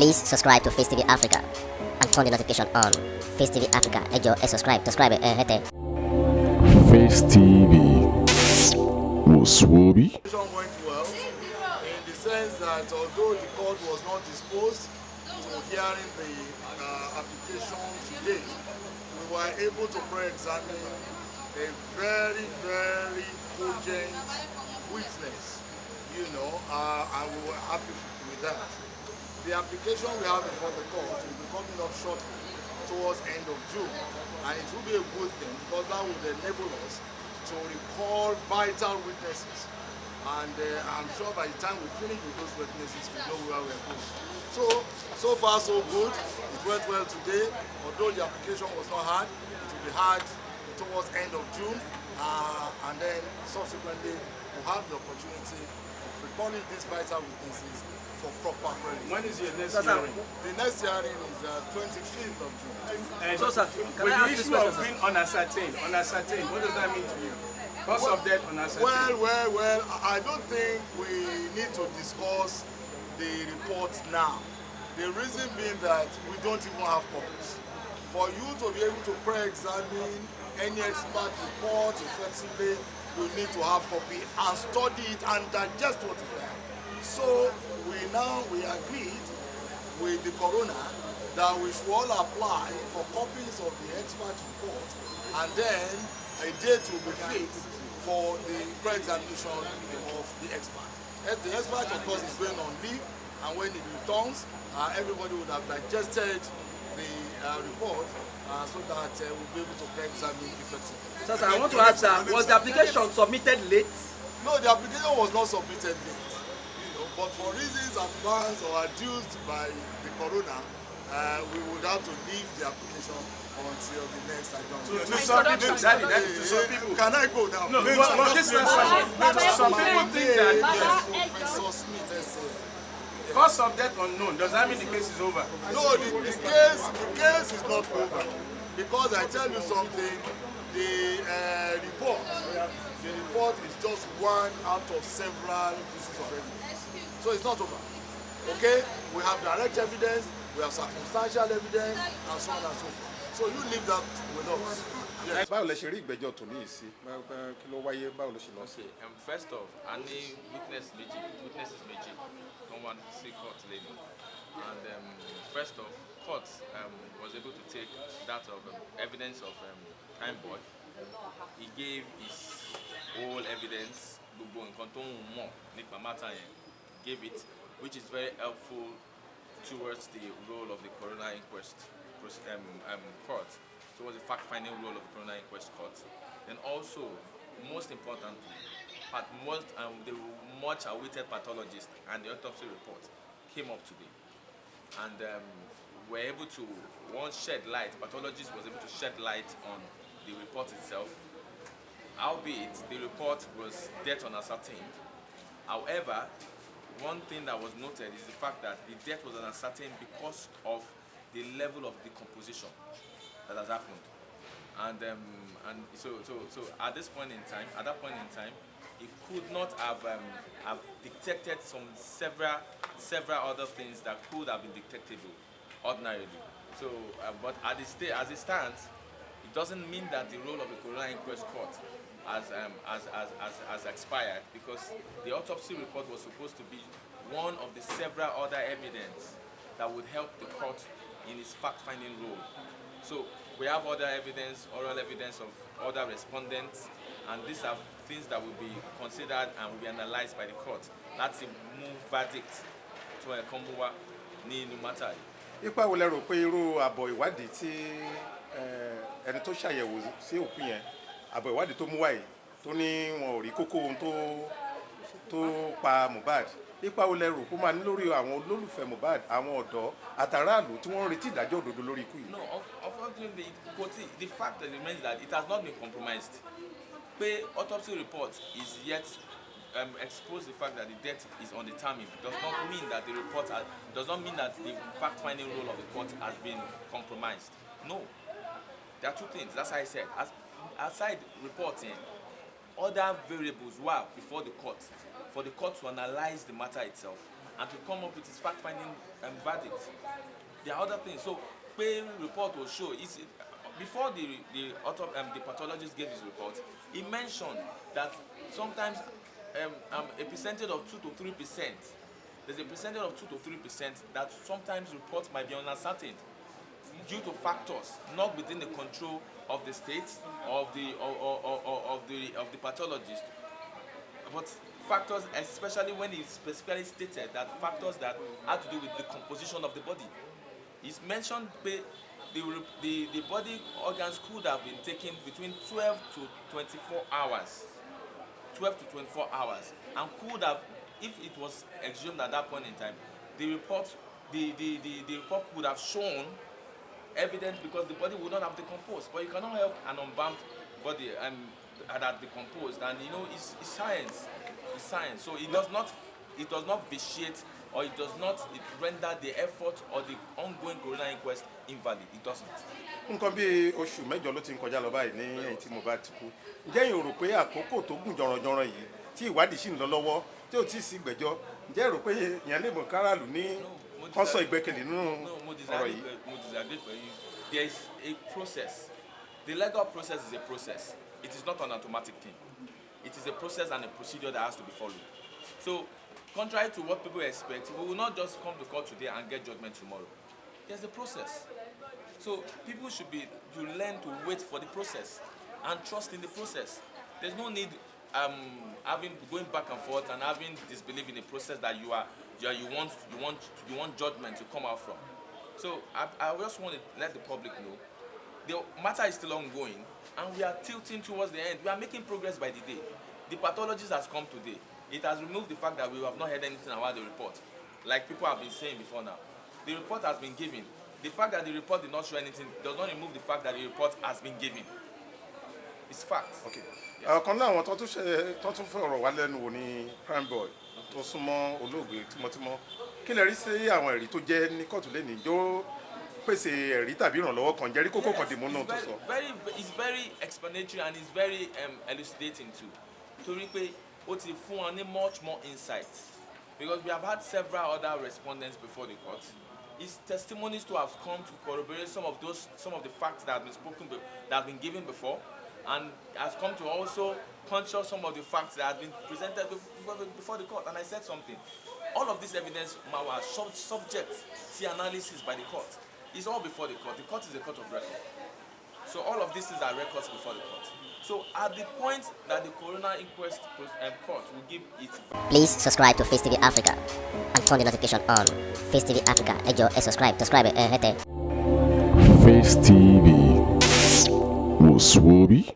Please subscribe to Face TV Africa and turn the notification on. Face TV Africa, ẹ jọ̀ọ́, subscribe, hete. Face TV was Swoby. Went well in the sense that although the court was not disposed to hearing the application today, we were able to pre-examine a very, very cogent witness, and we were happy with that. The application we have before the court will be coming up shortly towards end of June, and it will be a good thing because that would enable us to recall vital witnesses, and I'm sure by the time we finish with those witnesses we know where we're going. So far so good. It went well today, although the application was not hard. It will be hard towards end of June, and then subsequently we'll have the opportunity of recalling these vital witnesses for proper credit. When is your next hearing? The next hearing is 25th of June. And So, sir, with the issue of being unascertained, what does that mean to you? Cause of death unascertained. Well, I don't think we need to discuss the reports now. The reason being that we don't even have copies. For you to be able to pre-examine any expert report effectively, you need to have copy and study it and digest what is there. So we agreed with the coroner that we should all apply for copies of the expert report, and then a date will be fixed for the pre-examination of the expert. The expert, of course, is going on leave, and when he returns, everybody would have digested the report so that we'll be able to pre-examine effectively. So, sir, I want to ask, was the application submitted late? No, the application was not submitted late. But for reasons advanced or adduced by the coroner, we would have to leave the application until the next adjournment. To some people. Can I go now? No, this is some people think that Professor Smith, let's say. cause of death unknown. Does that mean the case is over? No, the case is not over. Because I tell you something, the report is just one out of several pieces of evidence. So it's not over. Okay? We have direct evidence, we have circumstantial evidence, and so on and so forth. So you leave that with us. Yes. Báwo lẹ ṣe rí ìgbẹ́jọ́ tòní yìí sí? Kí ló wáyé? Báwo ló ṣe lọ sí? First off, a ní witnesses méjì kan wá sí court lẹ́nu, and first off, court was able to take that of evidence of Prime Boy. He gave his whole evidence, gbogbo nǹkan tó ń mọ̀ nípa matter yẹn, gave it, which is very helpful towards the role of the coroner inquest court, towards the fact-finding role of the coroner inquest court. Then also, most importantly, the much-awaited pathologist and the autopsy report came up today, and were able to shed light. Pathologist was able to shed light on the report itself. Albeit the report was death unascertained. However, one thing that was noted is the fact that the death was unascertained because of the level of decomposition that has happened, and so at that point in time, he could not have detected several other things that could have been detectable ordinarily. So, but as it stands, it doesn't mean that the role of the coroner inquest court has expired, because the autopsy report was supposed to be one of the several other evidence that would help the court in its fact-finding role. So we have other evidence, oral evidence of other respondents, and these are things that will be considered and will be analyzed by the court. That's a move verdict to a Kombuwa ni matter. Ipa wo lẹ rò pé irú àbọ̀ ìwádìí tí ẹni tó ṣàyẹ̀wò sí òkú yẹn, àbọ̀ ìwádìí tó mú wáyé tó ní wọn ò rí kókó ohun tó pa Mohbad, ipa wo lẹ rò pé máa ní lórí àwọn olólùfẹ́ Mohbad, àwọn ọ̀dọ́ àtàràlù tí wọ́n ń retí ìdájọ́ òdodo lórí ikú yìí? No, unfortunately, the fact that remains that it has not been compromised. The autopsy report is yet expose the fact that the death is undetermined. Does not mean that the report does not mean that the fact-finding role of the court has been compromised. No, there are two things. That's how I said. Aside reporting, other variables were before the court for the court to analyze the matter itself and to come up with his fact-finding verdict. There are other things. So, pay report will show. Before the pathologist gave his report, he mentioned that sometimes a percentage of 2 to 3%. There's a percentage of 2 to 3% that sometimes reports might be uncertain due to factors not within the control of the state or of the pathologist, but factors, especially when it's specifically stated that factors that have to do with the composition of the body. It's mentioned the body organs could have been taken between 12 to 24 hours. 12 to 24 hours, and could have, if it was exhumed at that point in time, the report would have shown evidence, because the body would not have decomposed. But you cannot help an unbound body that decomposed, and it's science. It's science. So it does not vitiate, or it does not render the effort or the ongoing coroner inquest invalid. It doesn't. Nǹkan bí oṣù mẹ́jọ ló ti ń kọjá lọ báyìí ní ẹ̀yìn tí Mohbad ti kú. Ǹjẹ́ yín rò pé àkókò tó gùn jọ̀rọ̀jọ̀rọ̀ yìí tí ìwádìí sì ń lọ lọ́wọ́ tí ò tí ì sí ìgbẹ́jọ́, ǹjẹ́ rò pé ìyẹn lè mọ̀ káràlú ní kọ́sọ̀ ìgbẹ́kẹ̀lé nínú ọ̀rọ̀ yìí? Mo disagree with you. There is a process. The legal process is a process. It is not an automatic thing. It is a process and a procedure that has to be followed. So, contrary to what people expect, we will not just come to court today and get judgment tomorrow. There's a process. So people should learn to wait for the process and trust in the process. There's no need going back and forth and having disbelief in the process that you want judgment to come out from. So I just want to let the public know the matter is still ongoing, and we are tilting towards the end. We are making progress by the day. The pathologist has come today. It has removed the fact that we have not heard anything about the report, like people have been saying before now. The report has been given. The fact that the report did not show anything does not remove the fact that the report has been given. It's fact. Okay. Kan náà àwọn tó tún fọ̀rọ̀ wá lẹ́nu wò ní prime boy tó súnmọ́ olóògbé tímọ́tímọ́. Kí lẹ rí sí àwọn ẹ̀rí tó jẹ́ ní kóòtù lẹ́nu ìjó pèsè ẹ̀rí tàbí ìrànlọ́wọ́ kan jẹ́rí kókó kan dìmú náà tó sọ? It's very explanatory and it's very elucidating too. Torí pé ó ti fún wọn ní much more insight, because we have had several other respondents before the court. His testimonies to have come to corroborate some of the facts that have been spoken, that have been given before, and has come to also puncture some of the facts that have been presented before the court. And I said something. All of this evidence was subject to analysis by the court. It's all before the court. The court is a court of record. So all of these things are records before the court. So at the point that the coroner inquest court will give its... Please subscribe to Face TV Africa and turn the notification on. Face TV Africa, subscribe, hete. Face TV was Swoby.